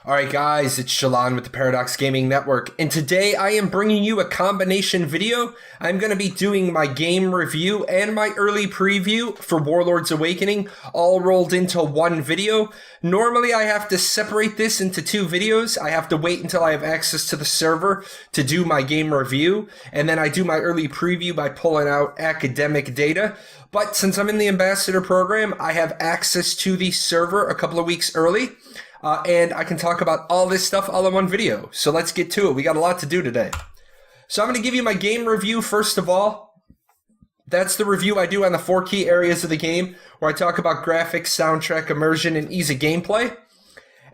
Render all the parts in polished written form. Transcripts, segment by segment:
Alright guys, it's Shalon with the Paradox Gaming Network, and today I am bringing you a combination video. I'm going to be doing my game review and my early preview for Warlords Awakening, all rolled into one video. Normally I have to separate this into two videos. I have to wait until I have access to the server to do my game review, and then I do my early preview by pulling out academic data. But since I'm in the Ambassador program, I have access to the server a couple of weeks early. And I can talk about all this stuff all in one video. So let's get to it. We got a lot to do today. So I'm going to give you my game review first of all. That's the review I do on the 4 key areas of the game, where I talk about graphics, soundtrack, immersion, and ease of gameplay.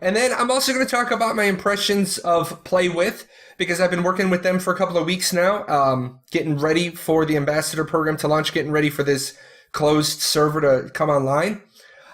And then I'm also going to talk about my impressions of Play With, because I've been working with them for a couple of weeks now, getting ready for the Ambassador program to launch, getting ready for this closed server to come online.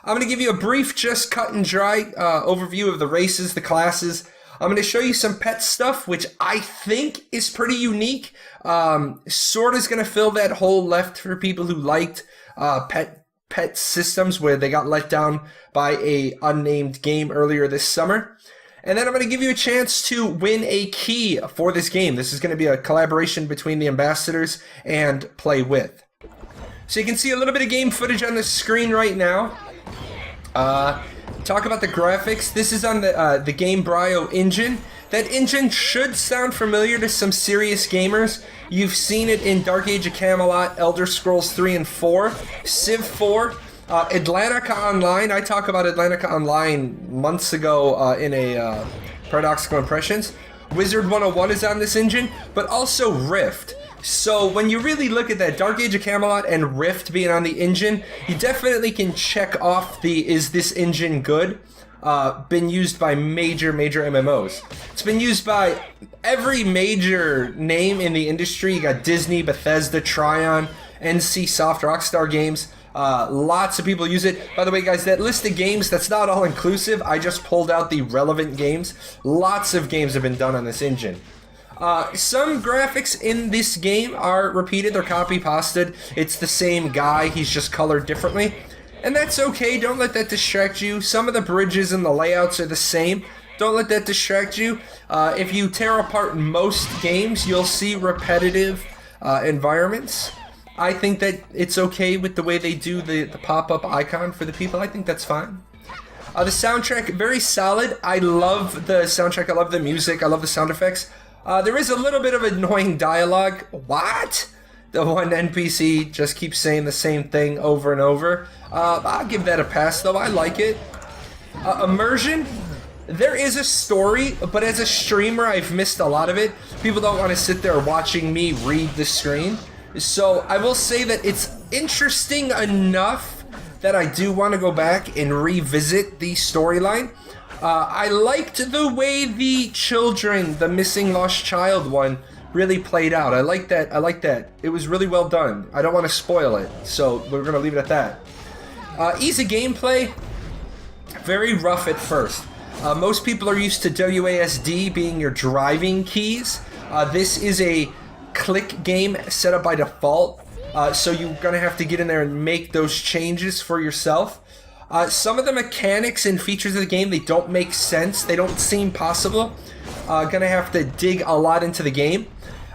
I'm going to give you a brief, just cut and dry overview of the races, the classes. I'm going to show you some pet stuff, which I think is pretty unique. Sort of is going to fill that hole left for people who liked pet systems where they got let down by a unnamed game earlier this summer. And then I'm going to give you a chance to win a key for this game. This is going to be a collaboration between the ambassadors and Play With. So you can see a little bit of game footage on the screen right now. Talk about the graphics. This is on the Game Brio engine. That engine should sound familiar to some serious gamers. You've seen it in Dark Age of Camelot, Elder Scrolls 3 and 4, Civ 4, Atlantica Online. I talked about Atlantica Online months ago in a Paradoxical Impressions. Wizard 101 is on this engine, but also Rift. So when you really look at that, Dark Age of Camelot and Rift being on the engine, you definitely can check off the "is this engine good?" Been used by major MMOs. It's been used by every major name in the industry. You got Disney, Bethesda, Trion, NC Soft, Rockstar Games. Lots of people use it. By the way, guys, that list of games, that's not all inclusive. I just pulled out the relevant games. Lots of games have been done on this engine. Some graphics in this game are repeated, they're copy-pasted. It's the same guy, he's just colored differently. And that's okay, don't let that distract you. Some of the bridges and the layouts are the same. Don't let that distract you. If you tear apart most games, you'll see repetitive environments. I think that it's okay with the way they do the pop-up icon for the people. I think that's fine. The soundtrack, very solid. I love the soundtrack, I love the music, I love the sound effects. There is a little bit of annoying dialogue. What? The one NPC just keeps saying the same thing over and over. I'll give that a pass, though. I like it. Immersion. There is a story, but as a streamer, I've missed a lot of it. People don't want to sit there watching me read the screen. So I will say that it's interesting enough that I do want to go back and revisit the storyline. I liked the way the children, the missing lost child one, really played out. I like that. It was really well done. I don't want to spoil it, so we're going to leave it at that. Ease of gameplay, very rough at first. Most people are used to WASD being your driving keys. This is a click game set up by default, so you're going to have to get in there and make those changes for yourself. Some of the mechanics and features of the game, they don't make sense. They don't seem possible. Gonna have to dig a lot into the game.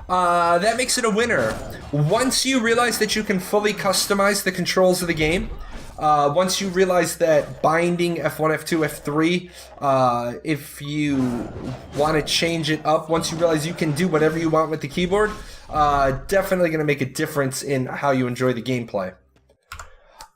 That makes it a winner. Once you realize that you can fully customize the controls of the game, once you realize that binding F1, F2, F3, if you want to change it up, once you realize you can do whatever you want with the keyboard, definitely gonna make a difference in how you enjoy the gameplay.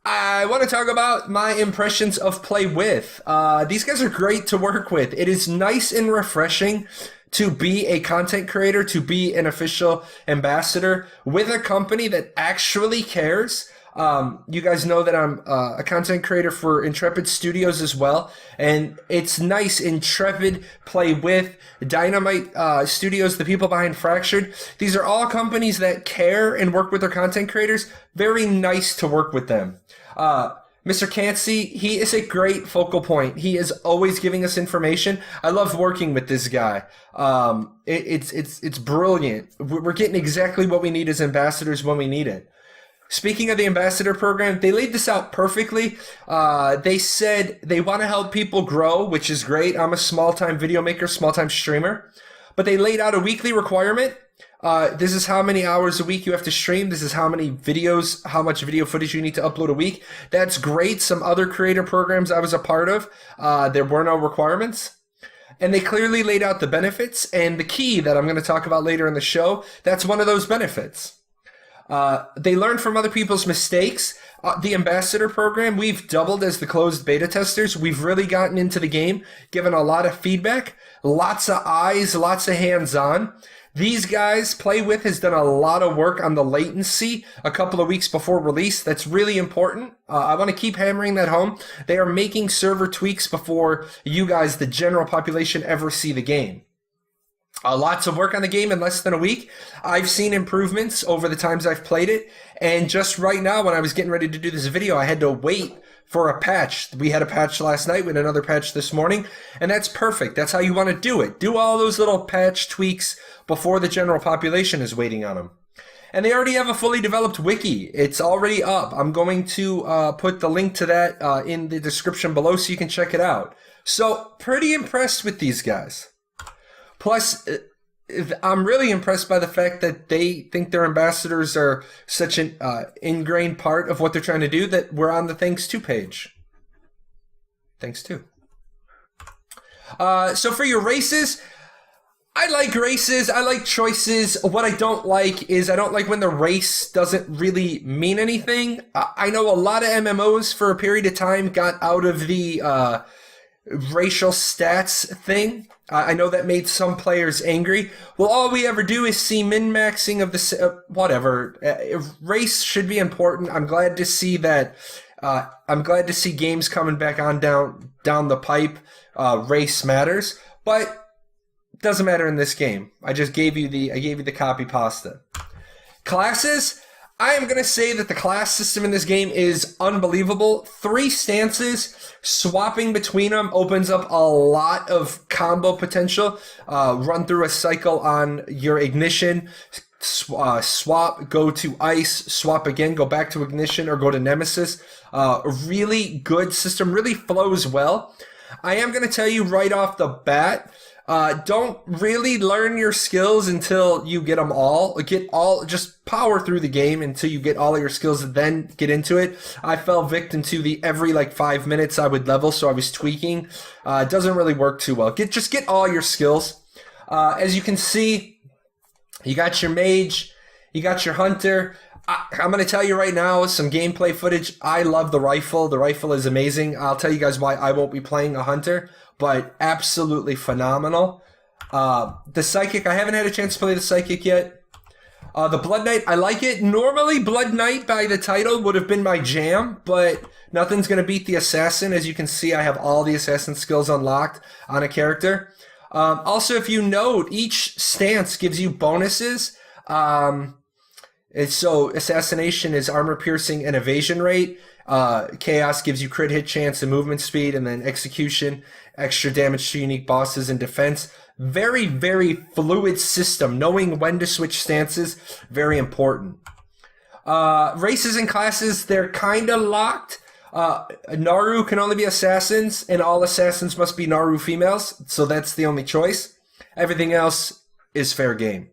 I want to talk about my impressions of Play With. These guys are great to work with. It is nice and refreshing to be a content creator, to be an official ambassador with a company that actually cares. You guys know that I'm a content creator for Intrepid Studios as well, and it's nice. Intrepid, Play With, Dynamite Studios, the people behind Fractured. These are all companies that care and work with their content creators. Very nice to work with them. Mr. Cansey, he is a great focal point. He is always giving us information. I love working with this guy. It's brilliant. We're getting exactly what we need as ambassadors when we need it. Speaking of the ambassador program, they laid this out perfectly. They said they want to help people grow, which is great. I'm a small-time video maker, small-time streamer. But they laid out a weekly requirement. This is how many hours a week you have to stream. This is how many videos, how much video footage you need to upload a week. That's great. Some other creator programs I was a part of, there were no requirements. And they clearly laid out the benefits. And the key that I'm going to talk about later in the show, that's one of those benefits. They learn from other people's mistakes. The ambassador program, we've doubled as the closed beta testers. We've really gotten into the game, given a lot of feedback, lots of eyes, lots of hands-on. These guys, Play With has done a lot of work on the latency a couple of weeks before release. That's really important. I want to keep hammering that home. They are making server tweaks before you guys, the general population, ever see the game. Lots of work on the game in less than a week. I've seen improvements over the times I've played it. And just right now, when I was getting ready to do this video, I had to wait for a patch. We had a patch last night with another patch this morning. And that's perfect. That's how you want to do it. Do all those little patch tweaks before the general population is waiting on them. And they already have a fully developed wiki. It's already up. I'm going to put the link to that in the description below so you can check it out. So pretty impressed with these guys. Plus, I'm really impressed by the fact that they think their ambassadors are such an ingrained part of what they're trying to do that we're on the Thanks To page. Thanks To. So for your races, I like races. I like choices. What I don't like is I don't like when the race doesn't really mean anything. I know a lot of MMOs for a period of time got out of the racial stats thing. I know that made some players angry. Well, all we ever do is see min-maxing of the whatever. Race should be important. I'm glad to see that. I'm glad to see games coming back on down the pipe. Race matters, but doesn't matter in this game. I gave you the copy pasta. Classes. I am going to say that the class system in this game is unbelievable. 3 stances, swapping between them opens up a lot of combo potential. Run through a cycle on your ignition, swap, go to ice, swap again, go back to ignition, or go to nemesis. Really good system, really flows well. I am going to tell you right off the bat, don't really learn your skills until you get them all. Just power through the game until you get all of your skills and then get into it. I fell victim to the every 5 minutes I would level, so I was tweaking. It doesn't really work too well. Just get all your skills. As you can see, you got your mage, you got your hunter. I'm going to tell you right now some gameplay footage. I love the rifle. The rifle is amazing. I'll tell you guys why I won't be playing a hunter, but absolutely phenomenal. The Psychic, I haven't had a chance to play the Psychic yet. The Blood Knight, I like it. Normally, Blood Knight by the title would have been my jam, but nothing's going to beat the Assassin. As you can see, I have all the Assassin skills unlocked on a character. Also, if you note, each stance gives you bonuses. So Assassination is armor piercing and evasion rate. Chaos gives you crit hit chance and movement speed, and then Execution, extra damage to unique bosses and defense. Very, very fluid system. Knowing when to switch stances, very important. Races and classes, they're kind of locked. Naru can only be assassins, and all assassins must be Naru females, so that's the only choice. Everything else is fair game.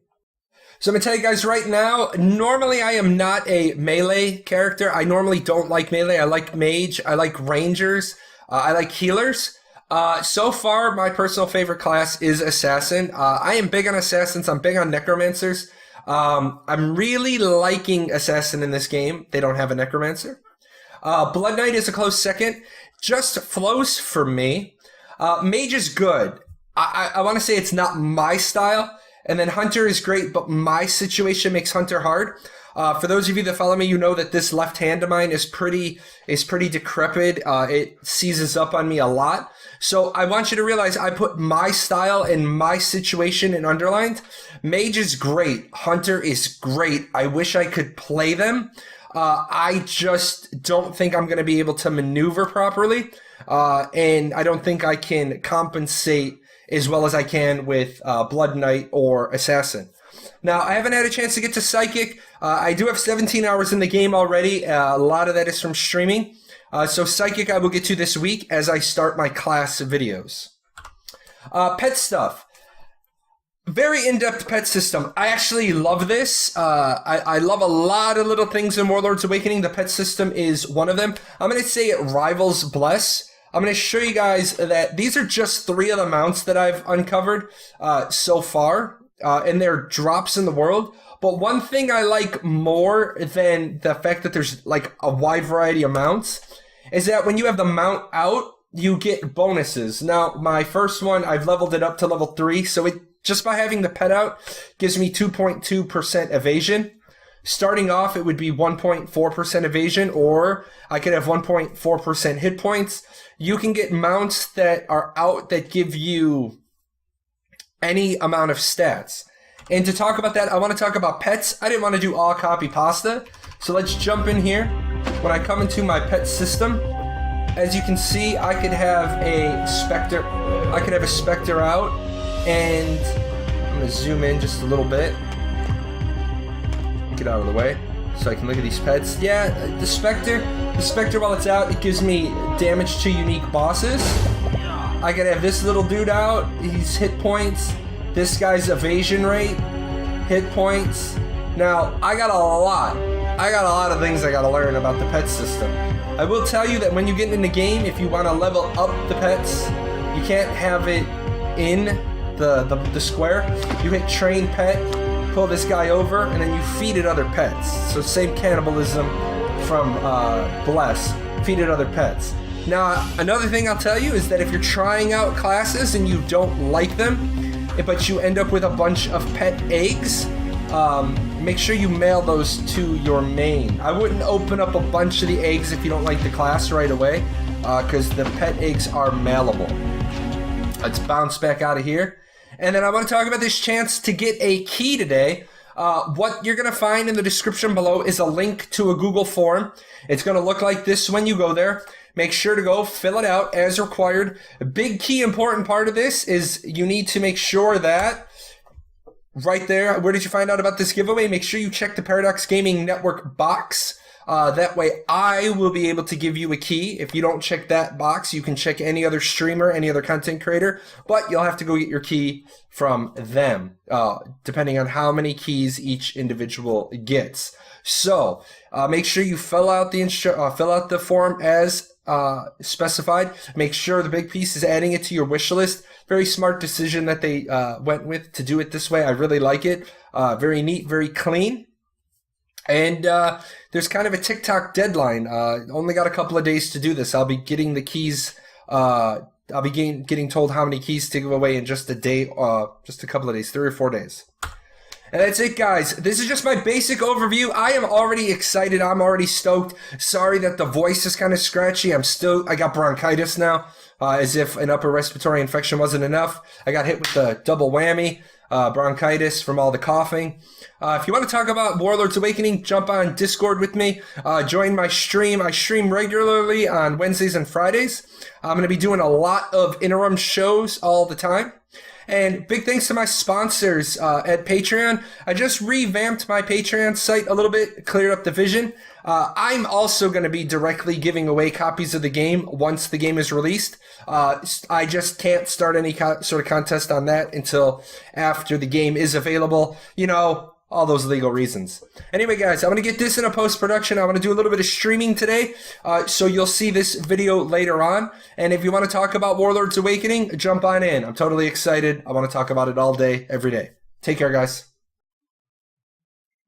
So I'm going to tell you guys right now, normally I am not a melee character. I normally don't like melee. I like mage. I like rangers. I like healers. So far, my personal favorite class is assassin. I am big on assassins. I'm big on necromancers. I'm really liking assassin in this game. They don't have a necromancer. Blood Knight is a close second. Just flows for me. Mage is good. I want to say it's not my style. And then Hunter is great, but my situation makes Hunter hard. For those of you that follow me, you know that this left hand of mine is pretty decrepit. It seizes up on me a lot. So I want you to realize I put my style and my situation in underlined. Mage is great. Hunter is great. I wish I could play them. I just don't think I'm going to be able to maneuver properly. And I don't think I can compensate as well as I can with Blood Knight or Assassin. Now, I haven't had a chance to get to Psychic. I do have 17 hours in the game already. A lot of that is from streaming. So Psychic I will get to this week as I start my class videos. Pet stuff. Very in-depth pet system. I actually love this. I love a lot of little things in Warlords Awakening. The pet system is one of them. I'm going to say it rivals Bless. I'm going to show you guys that these are just 3 of the mounts that I've uncovered so far. And they're drops in the world. But one thing I like more than the fact that there's like a wide variety of mounts is that when you have the mount out, you get bonuses. Now, my first one, I've leveled it up to level 3. So it just by having the pet out gives me 2.2% evasion. Starting off, it would be 1.4% evasion, or I could have 1.4% hit points. You can get mounts that are out that give you any amount of stats. And to talk about that, I want to talk about pets. I didn't want to do all copy pasta, so let's jump in here. When I come into my pet system, as you can see, I could have a Spectre. I could have a Spectre out, and I'm going to zoom in just a little bit. Get out of the way so I can look at these pets. Yeah, the Spectre while it's out, it gives me damage to unique bosses. I could have this little dude out. He's hit points. This guy's evasion rate, hit points. Now, I got a lot of things I got to learn about the pet system. I will tell you that when you get in the game, if you want to level up the pets, you can't have it in the square. You hit train pet, pull this guy over, and then you feed it other pets. So same cannibalism from Bless, feed it other pets. Now, another thing I'll tell you is that if you're trying out classes and you don't like them, but you end up with a bunch of pet eggs, make sure you mail those to your main. I wouldn't open up a bunch of the eggs if you don't like the class right away, because the pet eggs are mailable. Let's bounce back out of here. And then I want to talk about this chance to get a key today. What you're going to find in the description below is a link to a Google form. It's going to look like this when you go there. Make sure to go fill it out as required. A big key important part of this is you need to make sure that right there, where did you find out about this giveaway? Make sure you check the Paradox Gaming Network box. That way I will be able to give you a key. If you don't check that box, you can check any other streamer, any other content creator, but you'll have to go get your key from them, depending on how many keys each individual gets. So make sure you fill out the form as specified. Make sure the big piece is adding it to your wish list. Very smart decision that they went with to do it this way. I really like it. Very neat, very clean. And there's kind of a TikTok deadline. Only got a couple of days to do this. I'll be getting the keys. I'll be getting told how many keys to give away in just a day, just a couple of days, 3 or 4 days. And that's it, guys. This is just my basic overview. I am already excited. I'm already stoked. Sorry that the voice is kind of scratchy. I got bronchitis now, as if an upper respiratory infection wasn't enough. I got hit with the double whammy, bronchitis from all the coughing. If you want to talk about Warlords Awakening, jump on Discord with me. Join my stream. I stream regularly on Wednesdays and Fridays. I'm going to be doing a lot of interim shows all the time. And big thanks to my sponsors at Patreon. I just revamped my Patreon site a little bit, cleared up the vision. I'm also going to be directly giving away copies of the game once the game is released. I just can't start any sort of contest on that until after the game is available. You know, all those legal reasons. Anyway, guys, I'm going to get this in a post-production. I want to do a little bit of streaming today, so you'll see this video later on. And if you want to talk about Warlords Awakening, jump on in. I'm totally excited. I want to talk about it all day, every day. Take care, guys.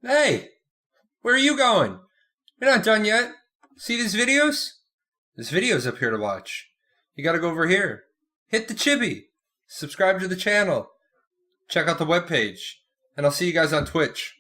Hey, where are you going? You're not done yet. See these videos? This video's up here to watch. You got to go over here. Hit the chibi. Subscribe to the channel. Check out the webpage. And I'll see you guys on Twitch.